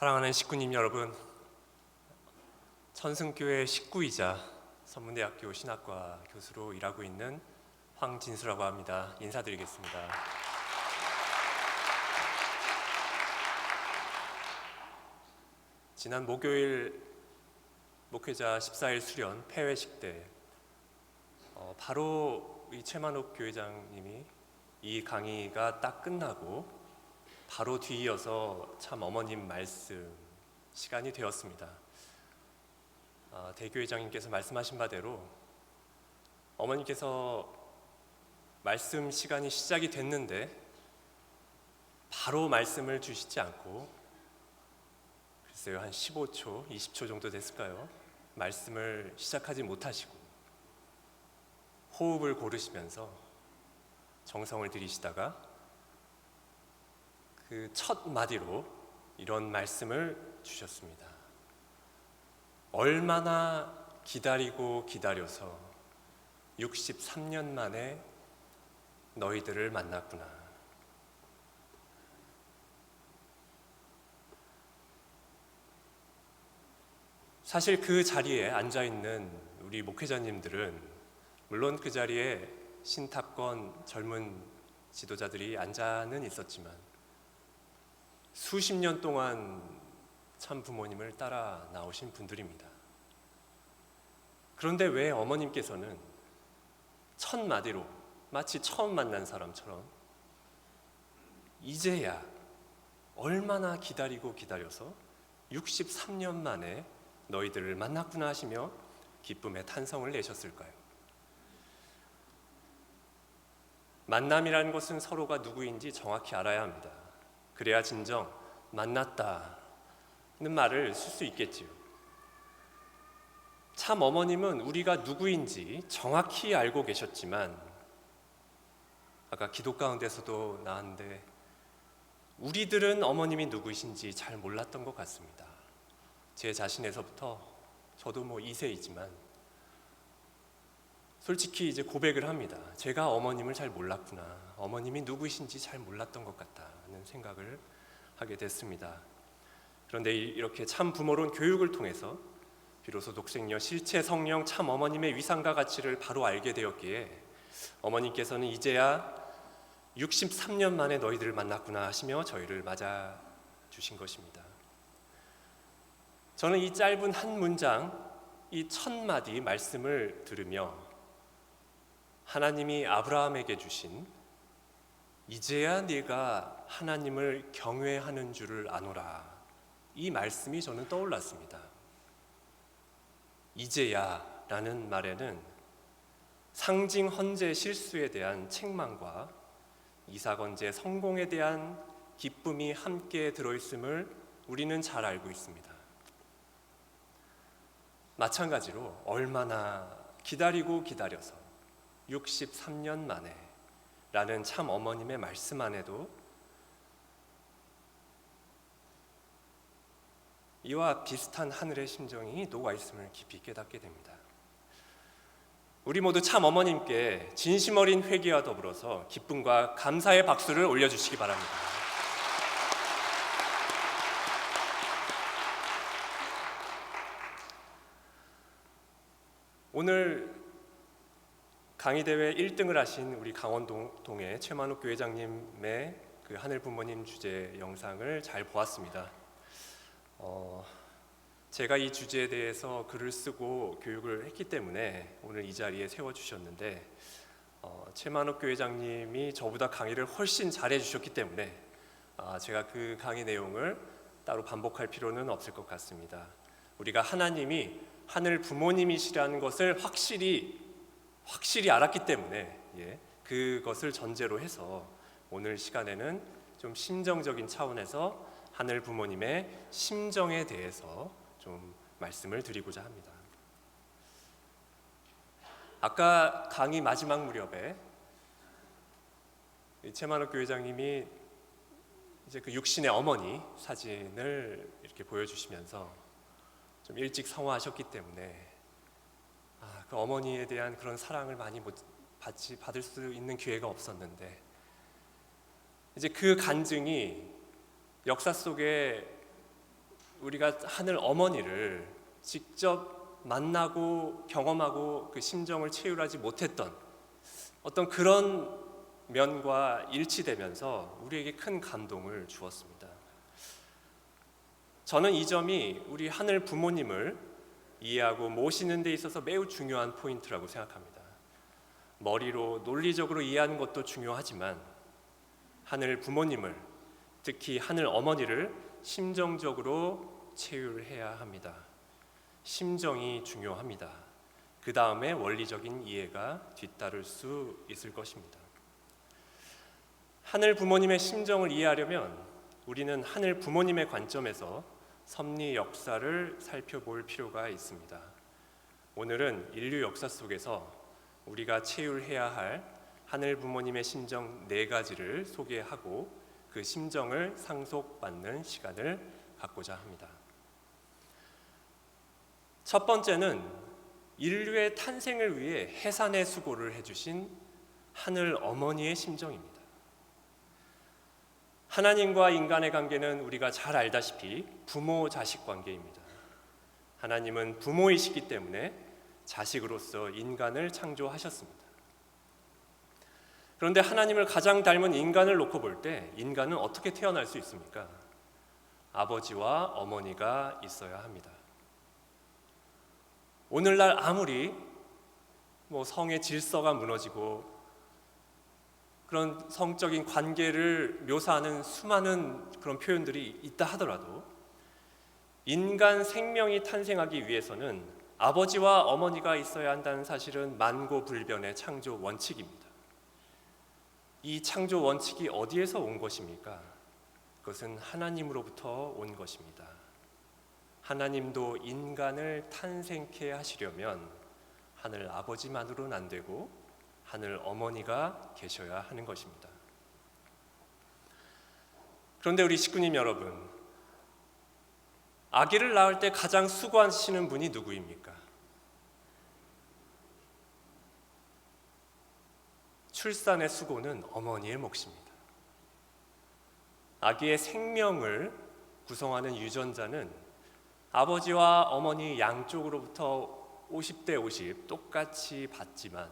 사랑하는 식구님 여러분, 천승교회 식구이자 선문대학교 신학과 교수로 일하고 있는 황진수라고 합니다. 인사드리겠습니다. 지난 목요일 목회자 14일 수련 폐회식 때 바로 이 최만옥 교회장님이 이 강의가 딱 끝나고 바로 뒤이어서 참 어머님 말씀 시간이 되었습니다. 대교회장님께서 말씀하신 바대로 어머니께서 말씀 시간이 시작이 됐는데 바로 말씀을 주시지 않고 글쎄요, 한 15초, 20초 정도 됐을까요? 말씀을 시작하지 못하시고 호흡을 고르시면서 정성을 들이시다가 그 첫 마디로 이런 말씀을 주셨습니다. 얼마나 기다리고 기다려서 63년 만에 너희들을 만났구나. 사실 그 자리에 앉아있는 우리 목회자님들은 물론 그 자리에 신탁권 젊은 지도자들이 앉아는 있었지만 수십 년 동안 참 부모님을 따라 나오신 분들입니다. 그런데 왜 어머님께서는 첫 마디로 마치 처음 만난 사람처럼 이제야 얼마나 기다리고 기다려서 63년 만에 너희들을 만났구나 하시며 기쁨의 탄성을 내셨을까요? 만남이라는 것은 서로가 누구인지 정확히 알아야 합니다. 그래야 진정 만났다는 말을 쓸 수 있겠지요. 참 어머님은 우리가 누구인지 정확히 알고 계셨지만 아까 기도 가운데서도 나왔는데 우리들은 어머님이 누구이신지 잘 몰랐던 것 같습니다. 제 자신에서부터 저도 2세이지만 솔직히 이제 고백을 합니다. 제가 어머님을 잘 몰랐구나. 어머님이 누구이신지 잘 몰랐던 것 같다는 생각을 하게 됐습니다. 그런데 이렇게 참 부모론 교육을 통해서 비로소 독생녀 실체 성령 참 어머님의 위상과 가치를 바로 알게 되었기에 어머님께서는 이제야 63년 만에 너희들을 만났구나 하시며 저희를 맞아 주신 것입니다. 저는 이 짧은 한 문장, 이 첫 마디 말씀을 들으며 하나님이 아브라함에게 주신 이제야 네가 하나님을 경외하는 줄을 아노라, 이 말씀이 저는 떠올랐습니다. 이제야 라는 말에는 상징 헌재 실수에 대한 책망과 이사건재 성공에 대한 기쁨이 함께 들어있음을 우리는 잘 알고 있습니다. 마찬가지로 얼마나 기다리고 기다려서 63년 만에 라는 참 어머님의 말씀 안에도 이와 비슷한 하늘의 심정이 녹아 있음을 깊이 깨닫게 됩니다. 우리 모두 참 어머님께 진심 어린 회개와 더불어서 기쁨과 감사의 박수를 올려주시기 바랍니다. 오늘 강의대회 1등을 하신 우리 강원동의 최만옥 교회장님의 그 하늘 부모님 주제 영상을 잘 보았습니다. 제가 이 주제에 대해서 글을 쓰고 교육을 했기 때문에 오늘 이 자리에 세워주셨는데 최만옥 교회장님이 저보다 강의를 훨씬 잘해 주셨기 때문에 제가 그 강의 내용을 따로 반복할 필요는 없을 것 같습니다. 우리가 하나님이 하늘 부모님이시라는 것을 확실히 알았기 때문에 그것을 전제로 해서 오늘 시간에는 좀 심정적인 차원에서 하늘 부모님의 심정에 대해서 좀 말씀을 드리고자 합니다. 아까 강의 마지막 무렵에 최만옥 교회장님이 이제 그 육신의 어머니 사진을 이렇게 보여주시면서 좀 일찍 성화하셨기 때문에 그 어머니에 대한 그런 사랑을 많이 받을 수 있는 기회가 없었는데 이제 그 간증이 역사 속에 우리가 하늘 어머니를 직접 만나고 경험하고 그 심정을 체휼하지 못했던 어떤 그런 면과 일치되면서 우리에게 큰 감동을 주었습니다. 저는 이 점이 우리 하늘 부모님을 이해하고 모시는 데 있어서 매우 중요한 포인트라고 생각합니다. 머리로 논리적으로 이해하는 것도 중요하지만 하늘 부모님을, 특히 하늘 어머니를 심정적으로 체휼해야 합니다. 심정이 중요합니다. 그 다음에 원리적인 이해가 뒤따를 수 있을 것입니다. 하늘 부모님의 심정을 이해하려면 우리는 하늘 부모님의 관점에서 섭리 역사를 살펴볼 필요가 있습니다. 오늘은 인류 역사 속에서 우리가 체휼해야 할 하늘 부모님의 심정 4가지를 소개하고 그 심정을 상속받는 시간을 갖고자 합니다. 첫 번째는 인류의 탄생을 위해 해산의 수고를 해주신 하늘 어머니의 심정입니다. 하나님과 인간의 관계는 우리가 잘 알다시피 부모-자식 관계입니다. 하나님은 부모이시기 때문에 자식으로서 인간을 창조하셨습니다. 그런데 하나님을 가장 닮은 인간을 놓고 볼 때 인간은 어떻게 태어날 수 있습니까? 아버지와 어머니가 있어야 합니다. 오늘날 아무리 성의 질서가 무너지고 그런 성적인 관계를 묘사하는 수많은 그런 표현들이 있다 하더라도 인간 생명이 탄생하기 위해서는 아버지와 어머니가 있어야 한다는 사실은 만고불변의 창조 원칙입니다. 이 창조 원칙이 어디에서 온 것입니까? 그것은 하나님으로부터 온 것입니다. 하나님도 인간을 탄생케 하시려면 하늘 아버지만으로는 안 되고 하늘 어머니가 계셔야 하는 것입니다. 그런데 우리 식구님 여러분, 아기를 낳을 때 가장 수고하시는 분이 누구입니까? 출산의 수고는 어머니의 몫입니다. 아기의 생명을 구성하는 유전자는 아버지와 어머니 양쪽으로부터 50대 50 똑같이 받지만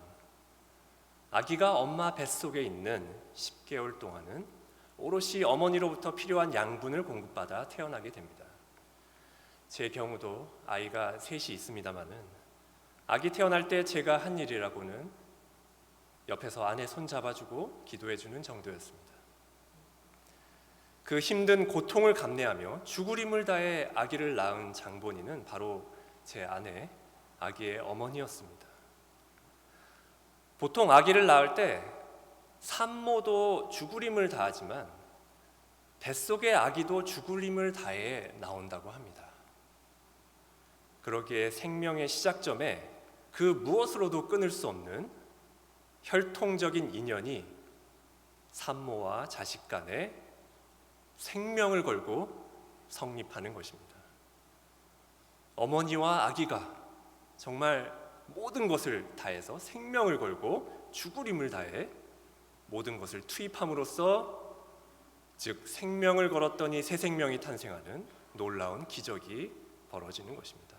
아기가 엄마 뱃속에 있는 10개월 동안은 오롯이 어머니로부터 필요한 양분을 공급받아 태어나게 됩니다. 제 경우도 아이가 셋이 있습니다마는 아기 태어날 때 제가 한 일이라고는 옆에서 아내 손 잡아주고 기도해주는 정도였습니다. 그 힘든 고통을 감내하며 죽으림을 다해 아기를 낳은 장본인은 바로 제 아내, 아기의 어머니였습니다. 보통 아기를 낳을 때 산모도 죽으림을 다하지만 뱃속의 아기도 죽으림을 다해 나온다고 합니다. 그러기에 생명의 시작점에 그 무엇으로도 끊을 수 없는 혈통적인 인연이 산모와 자식 간에 생명을 걸고 성립하는 것입니다. 어머니와 아기가 정말 모든 것을 다해서 생명을 걸고 죽으림을 다해 모든 것을 투입함으로써 즉 생명을 걸었더니 새 생명이 탄생하는 놀라운 기적이 벌어지는 것입니다.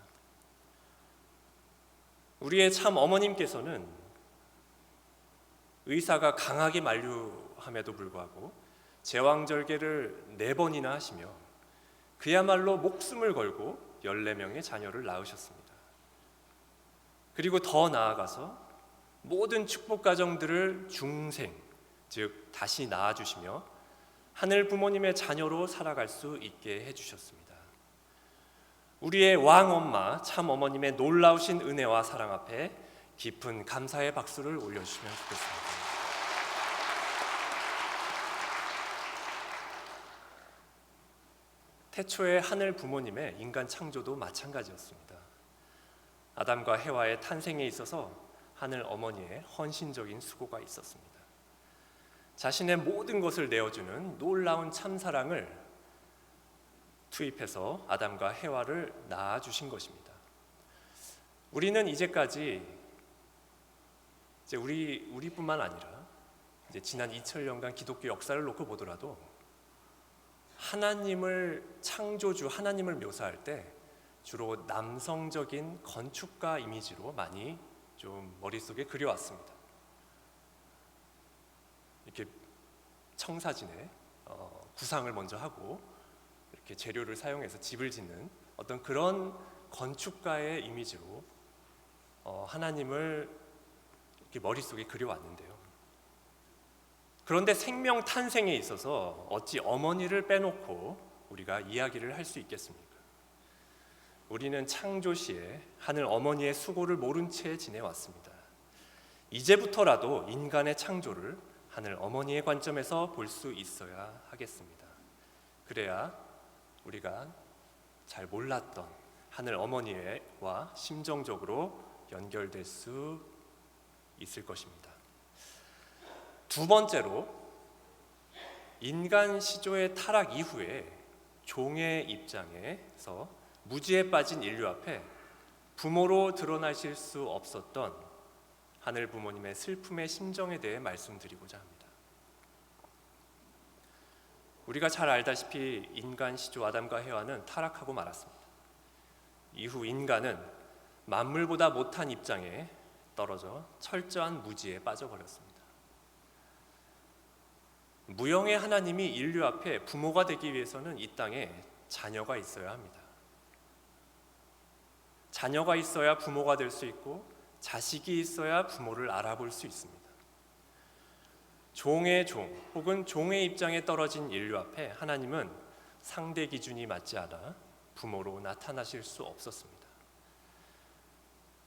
우리의 참 어머님께서는 의사가 강하게 만류함에도 불구하고 제왕절개를 4번이나 하시며 그야말로 목숨을 걸고 14명의 자녀를 낳으셨습니다. 그리고 더 나아가서 모든 축복 가정들을 중생, 즉 다시 낳아주시며 하늘 부모님의 자녀로 살아갈 수 있게 해주셨습니다. 우리의 왕엄마, 참 어머님의 놀라우신 은혜와 사랑 앞에 깊은 감사의 박수를 올려주시면 좋겠습니다. 태초의 하늘 부모님의 인간 창조도 마찬가지였습니다. 아담과 해와의 탄생에 있어서 하늘 어머니의 헌신적인 수고가 있었습니다. 자신의 모든 것을 내어주는 놀라운 참사랑을 투입해서 아담과 해와를 낳아주신 것입니다. 우리는 이제까지 우리뿐만 아니라 지난 2000년간 기독교 역사를 놓고 보더라도 하나님을 창조주 하나님을 묘사할 때 주로 남성적인 건축가 이미지로 많이 좀 머릿속에 그려왔습니다. 이렇게 청사진에 구상을 먼저 하고 이렇게 재료를 사용해서 집을 짓는 어떤 그런 건축가의 이미지로 하나님을 이렇게 머릿속에 그려왔는데요. 그런데 생명 탄생에 있어서 어찌 어머니를 빼놓고 우리가 이야기를 할 수 있겠습니까? 우리는 창조 시에 하늘 어머니의 수고를 모른 채 지내왔습니다. 이제부터라도 인간의 창조를 하늘 어머니의 관점에서 볼 수 있어야 하겠습니다. 그래야 우리가 잘 몰랐던 하늘 어머니와 심정적으로 연결될 수 있을 것입니다. 두 번째로, 인간 시조의 타락 이후에 종의 입장에서 무지에 빠진 인류 앞에 부모로 드러나실 수 없었던 하늘 부모님의 슬픔의 심정에 대해 말씀드리고자 합니다. 우리가 잘 알다시피 인간 시조 아담과 해와는 타락하고 말았습니다. 이후 인간은 만물보다 못한 입장에 떨어져 철저한 무지에 빠져버렸습니다. 무형의 하나님이 인류 앞에 부모가 되기 위해서는 이 땅에 자녀가 있어야 합니다. 자녀가 있어야 부모가 될 수 있고 자식이 있어야 부모를 알아볼 수 있습니다. 종의 종 혹은 종의 입장에 떨어진 인류 앞에 하나님은 상대 기준이 맞지 않아 부모로 나타나실 수 없었습니다.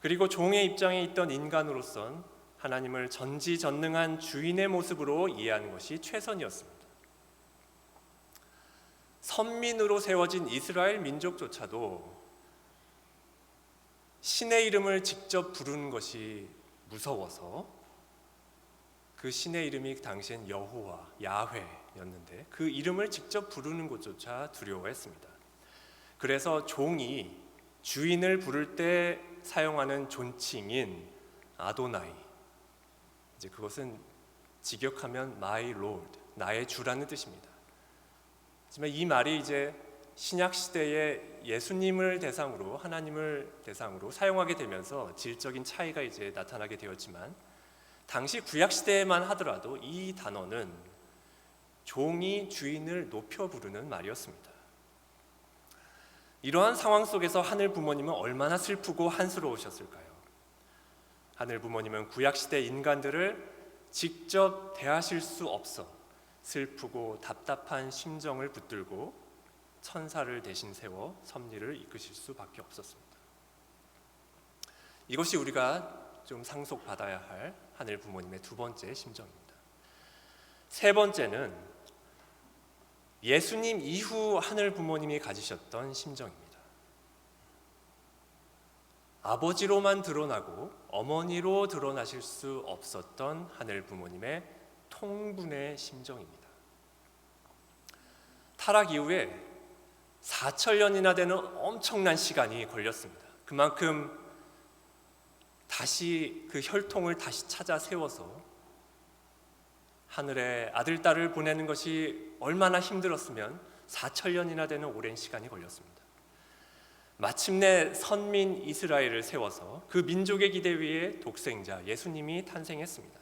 그리고 종의 입장에 있던 인간으로선 하나님을 전지전능한 주인의 모습으로 이해하는 것이 최선이었습니다. 선민으로 세워진 이스라엘 민족조차도 신의 이름을 직접 부르는 것이 무서워서 그 신의 이름이 당시엔 여호와, 야훼였는데 그 이름을 직접 부르는 것조차 두려워했습니다. 그래서 종이 주인을 부를 때 사용하는 존칭인 아도나이, 이제 그것은 직역하면 My Lord, 나의 주라는 뜻입니다. 하지만 이 말이 이제 신약 시대에 예수님을 대상으로, 하나님을 대상으로 사용하게 되면서 질적인 차이가 이제 나타나게 되었지만, 당시 구약 시대에만 하더라도 이 단어는 종이 주인을 높여 부르는 말이었습니다. 이러한 상황 속에서 하늘 부모님은 얼마나 슬프고 한스러우셨을까요? 하늘 부모님은 구약 시대 인간들을 직접 대하실 수 없어 슬프고 답답한 심정을 붙들고 천사를 대신 세워 섭리를 이끄실 수밖에 없었습니다. 이것이 우리가 좀 상속받아야 할 하늘 부모님의 두 번째 심정입니다. 세 번째는 예수님 이후 하늘 부모님이 가지셨던 심정입니다. 아버지로만 드러나고 어머니로 드러나실 수 없었던 하늘 부모님의 통분의 심정입니다. 타락 이후에 4,000년이나 되는 엄청난 시간이 걸렸습니다. 그만큼 다시 그 혈통을 다시 찾아 세워서 하늘에 아들, 딸을 보내는 것이 얼마나 힘들었으면 4,000년이나 되는 오랜 시간이 걸렸습니다. 마침내 선민 이스라엘을 세워서 그 민족의 기대 위에 독생자 예수님이 탄생했습니다.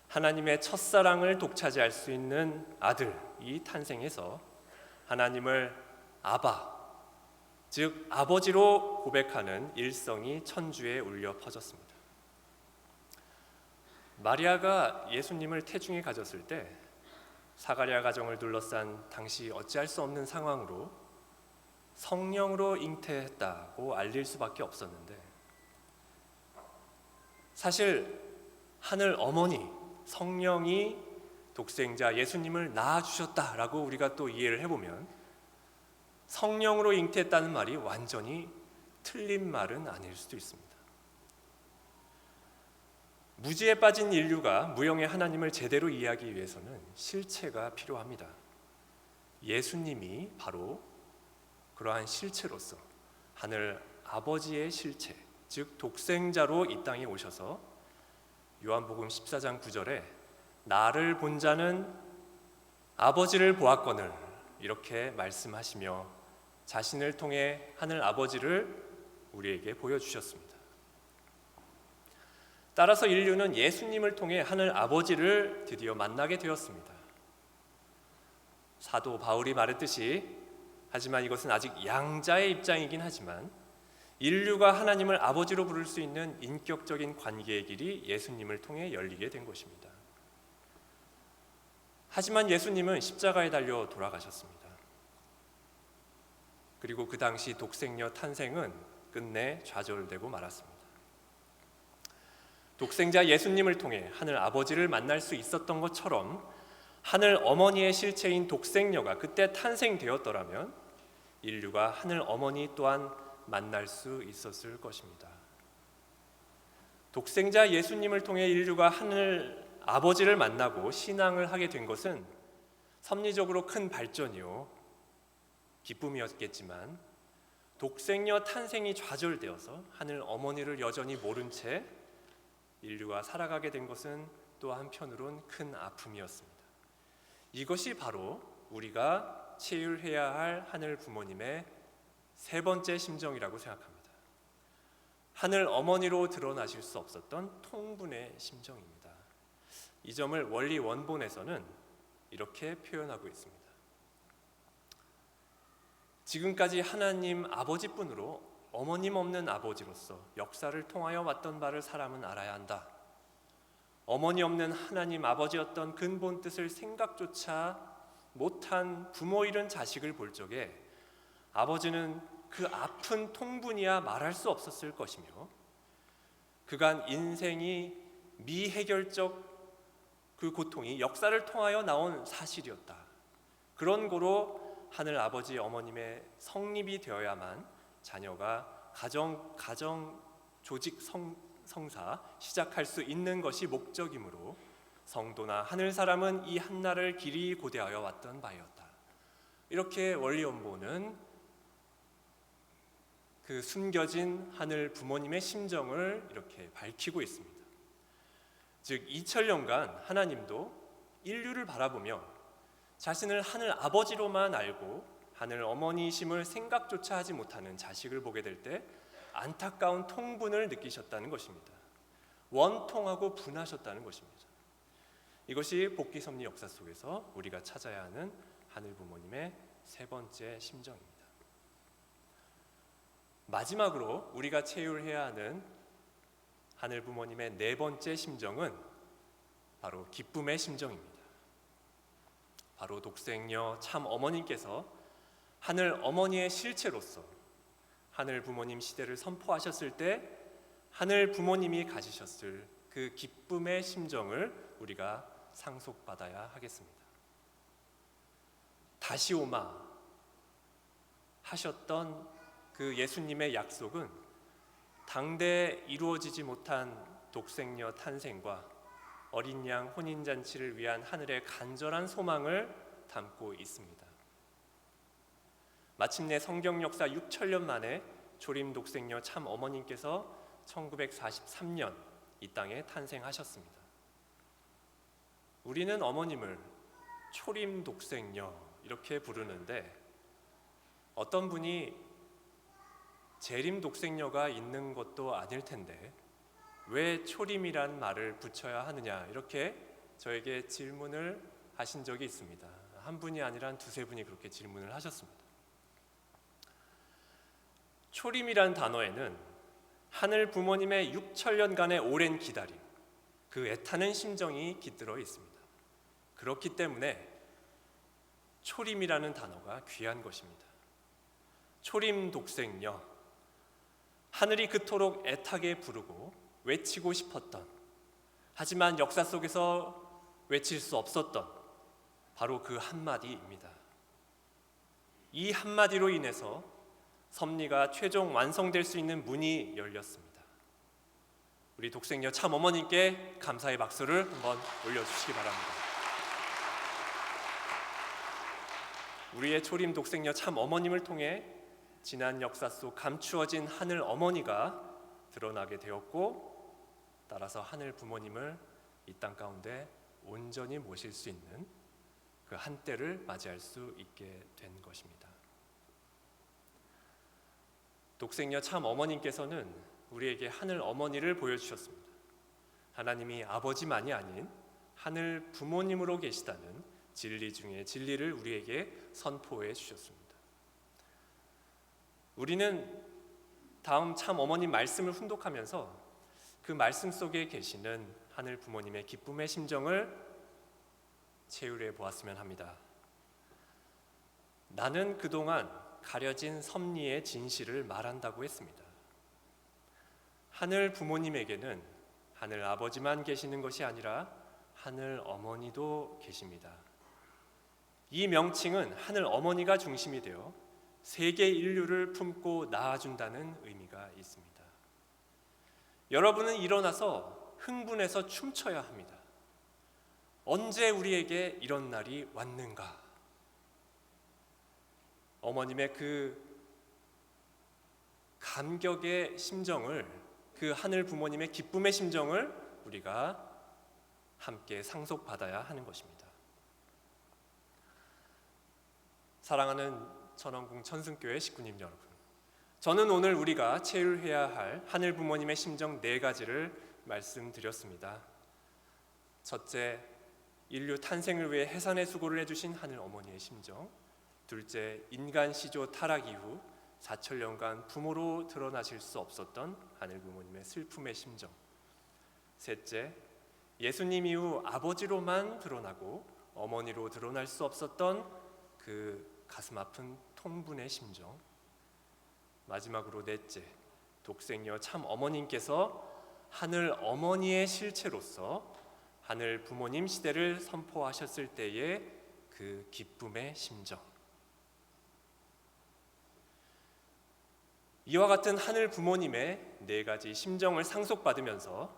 하나님의 첫사랑을 독차지할 수 있는 아들이 탄생해서 하나님을 아바, 즉 아버지로 고백하는 일성이 천주에 울려 퍼졌습니다. 마리아가 예수님을 태중에 가졌을 때 사가랴 가정을 둘러싼 당시 어찌할 수 없는 상황으로 성령으로 잉태했다고 알릴 수밖에 없었는데, 사실 하늘 어머니 성령이 독생자 예수님을 낳아주셨다라고 우리가 또 이해를 해보면 성령으로 잉태했다는 말이 완전히 틀린 말은 아닐 수도 있습니다. 무지에 빠진 인류가 무형의 하나님을 제대로 이해하기 위해서는 실체가 필요합니다. 예수님이 바로 그러한 실체로서 하늘 아버지의 실체, 즉 독생자로 이 땅에 오셔서 요한복음 14장 9절에 나를 본 자는 아버지를 보았거늘 이렇게 말씀하시며 자신을 통해 하늘 아버지를 우리에게 보여주셨습니다. 따라서 인류는 예수님을 통해 하늘 아버지를 드디어 만나게 되었습니다. 사도 바울이 말했듯이, 하지만 이것은 아직 양자의 입장이긴 하지만 인류가 하나님을 아버지로 부를 수 있는 인격적인 관계의 길이 예수님을 통해 열리게 된 것입니다. 하지만 예수님은 십자가에 달려 돌아가셨습니다. 그리고 그 당시 독생녀 탄생은 끝내 좌절되고 말았습니다. 독생자 예수님을 통해 하늘 아버지를 만날 수 있었던 것처럼 하늘 어머니의 실체인 독생녀가 그때 탄생되었더라면 인류가 하늘 어머니 또한 만날 수 있었을 것입니다. 독생자 예수님을 통해 인류가 하늘 아버지를 만나고 신앙을 하게 된 것은 섭리적으로 큰 발전이요 기쁨이었겠지만, 독생녀 탄생이 좌절되어서 하늘 어머니를 여전히 모른 채 인류가 살아가게 된 것은 또 한편으론 큰 아픔이었습니다. 이것이 바로 우리가 체휼해야 할 하늘 부모님의 세 번째 심정이라고 생각합니다. 하늘 어머니로 드러나실 수 없었던 통분의 심정입니다. 이 점을 원리 원본에서는 이렇게 표현하고 있습니다. 지금까지 하나님 아버지뿐으로 어머님 없는 아버지로서 역사를 통하여 왔던 바를 사람은 알아야 한다. 어머니 없는 하나님 아버지였던 근본 뜻을 생각조차 못한 부모 잃은 자식을 볼 적에 아버지는 그 아픈 통분이야 말할 수 없었을 것이며, 그간 인생이 미해결적 그 고통이 역사를 통하여 나온 사실이었다. 그런 고로 하늘 아버지 어머님의 성립이 되어야만 자녀가 가정 조직 성사 시작할 수 있는 것이 목적이므로 성도나 하늘 사람은 이 한날을 길이 고대하여 왔던 바였다. 이렇게 원리 원본은 그 숨겨진 하늘 부모님의 심정을 이렇게 밝히고 있습니다. 즉 2000년간 하나님도 인류를 바라보며 자신을 하늘 아버지로만 알고 하늘 어머니이심을 생각조차 하지 못하는 자식을 보게 될 때 안타까운 통분을 느끼셨다는 것입니다. 원통하고 분하셨다는 것입니다. 이것이 복귀 섭리 역사 속에서 우리가 찾아야 하는 하늘 부모님의 세 번째 심정입니다. 마지막으로 우리가 체휼해야 하는 하늘 부모님의 네 번째 심정은 바로 기쁨의 심정입니다. 바로 독생녀 참 어머님께서 하늘 어머니의 실체로서 하늘 부모님 시대를 선포하셨을 때 하늘 부모님이 가지셨을 그 기쁨의 심정을 우리가 상속받아야 하겠습니다. 다시 오마 하셨던 그 예수님의 약속은 당대 이루어지지 못한 독생녀 탄생과 어린 양 혼인잔치를 위한 하늘의 간절한 소망을 담고 있습니다. 마침내 성경 역사 6천년 만에 초림 독생녀 참 어머님께서 1943년 이 땅에 탄생하셨습니다. 우리는 어머님을 초림 독생녀 이렇게 부르는데, 어떤 분이 재림 독생녀가 있는 것도 아닐 텐데 왜 초림이란 말을 붙여야 하느냐, 이렇게 저에게 질문을 하신 적이 있습니다. 한 분이 아니라 한 두세 분이 그렇게 질문을 하셨습니다. 초림이란 단어에는 하늘 부모님의 6천년간의 오랜 기다림, 그 애타는 심정이 깃들어 있습니다. 그렇기 때문에 초림이라는 단어가 귀한 것입니다. 초림 독생녀, 하늘이 그토록 애타게 부르고 외치고 싶었던, 하지만 역사 속에서 외칠 수 없었던 바로 그 한마디입니다. 이 한마디로 인해서 섭리가 최종 완성될 수 있는 문이 열렸습니다. 우리 독생녀 참 어머님께 감사의 박수를 한번 올려주시기 바랍니다. 우리의 초림 독생녀 참 어머님을 통해 지난 역사 속 감추어진 하늘 어머니가 드러나게 되었고, 따라서 하늘 부모님을 이 땅 가운데 온전히 모실 수 있는 그 한때를 맞이할 수 있게 된 것입니다. 독생녀 참 어머님께서는 우리에게 하늘 어머니를 보여주셨습니다. 하나님이 아버지만이 아닌 하늘 부모님으로 계시다는 진리 중에 진리를 우리에게 선포해 주셨습니다. 우리는 다음 참 어머님 말씀을 훈독하면서 그 말씀 속에 계시는 하늘 부모님의 기쁨의 심정을 체휼해 보았으면 합니다. 나는 그동안 가려진 섭리의 진실을 말한다고 했습니다. 하늘 부모님에게는 하늘 아버지만 계시는 것이 아니라 하늘 어머니도 계십니다. 이 명칭은 하늘 어머니가 중심이 되어 세계 인류를 품고 낳아준다는 의미가 있습니다. 여러분은 일어나서 흥분해서 춤춰야 합니다. 언제 우리에게 이런 날이 왔는가? 어머님의 그 감격의 심정을, 그 하늘 부모님의 기쁨의 심정을 우리가 함께 상속받아야 하는 것입니다. 사랑하는 천원궁 천승교회 식구님 여러분, 저는 오늘 우리가 체휼해야 할 하늘 부모님의 심정 4가지를 말씀드렸습니다. 첫째, 인류 탄생을 위해 해산의 수고를 해주신 하늘 어머니의 심정. 둘째, 인간 시조 타락 이후 4천년간 부모로 드러나실 수 없었던 하늘 부모님의 슬픔의 심정. 셋째, 예수님 이후 아버지로만 드러나고 어머니로 드러날 수 없었던 그 가슴 아픈 통분의 심정. 마지막으로 넷째, 독생녀 참 어머님께서 하늘 어머니의 실체로서 하늘 부모님 시대를 선포하셨을 때의 그 기쁨의 심정. 이와 같은 하늘 부모님의 4가지 심정을 상속받으면서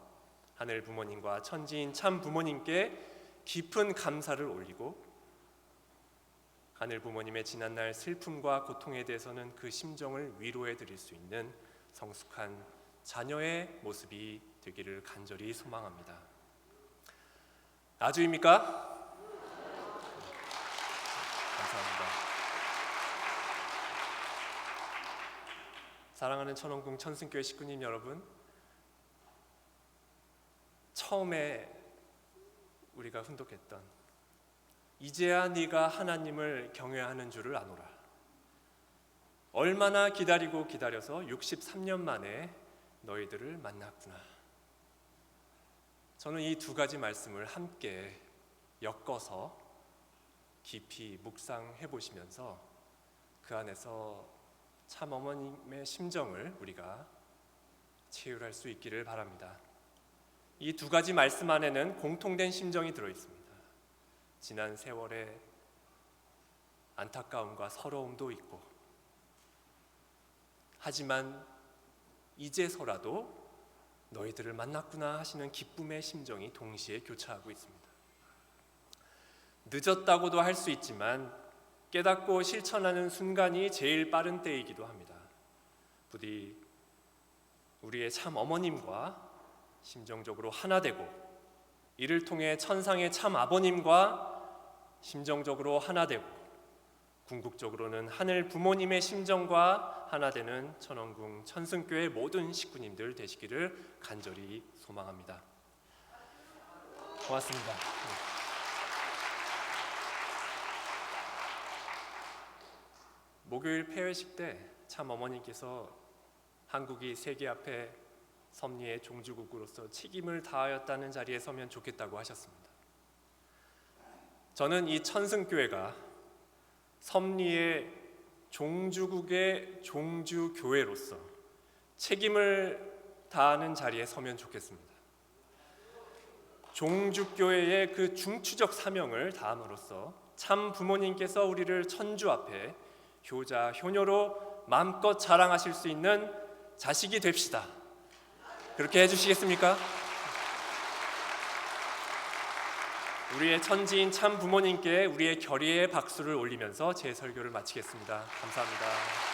하늘 부모님과 천지인 참 부모님께 깊은 감사를 올리고 하늘 부모님의 지난날 슬픔과 고통에 대해서는 그 심정을 위로해 드릴 수 있는 성숙한 자녀의 모습이 되기를 간절히 소망합니다. 아주입니까? 감사합니다. 사랑하는 천원궁 천승교회 식구님 여러분, 처음에 우리가 훈독했던 이제야 네가 하나님을 경외하는 줄을 아노라. 얼마나 기다리고 기다려서 63년 만에 너희들을 만났구나. 저는 이 2가지 말씀을 함께 엮어서 깊이 묵상해 보시면서 그 안에서 참 어머님의 심정을 우리가 체휼할 수 있기를 바랍니다. 이 2가지 말씀 안에는 공통된 심정이 들어 있습니다. 지난 세월의 안타까움과 서러움도 있고, 하지만 이제서라도 너희들을 만났구나 하시는 기쁨의 심정이 동시에 교차하고 있습니다. 늦었다고도 할 수 있지만 깨닫고 실천하는 순간이 제일 빠른 때이기도 합니다. 부디 우리의 참 어머님과 심정적으로 하나 되고, 이를 통해 천상의 참 아버님과 심정적으로 하나 되고, 궁극적으로는 하늘 부모님의 심정과 하나 되는 천원궁 천승교회 모든 식구님들 되시기를 간절히 소망합니다. 고맙습니다. 목요일 폐회식 때 참 어머니께서 한국이 세계 앞에 섭리의 종주국으로서 책임을 다하였다는 자리에 서면 좋겠다고 하셨습니다. 저는 이 천승교회가 섭리의 종주국의 종주교회로서 책임을 다하는 자리에 서면 좋겠습니다. 종주교회의 그 중추적 사명을 다함으로써 참 부모님께서 우리를 천주 앞에 효자, 효녀로 마음껏 자랑하실 수 있는 자식이 됩시다. 그렇게 해주시겠습니까? 우리의 천지인 참 부모님께 우리의 결의의 박수를 올리면서 제 설교를 마치겠습니다. 감사합니다.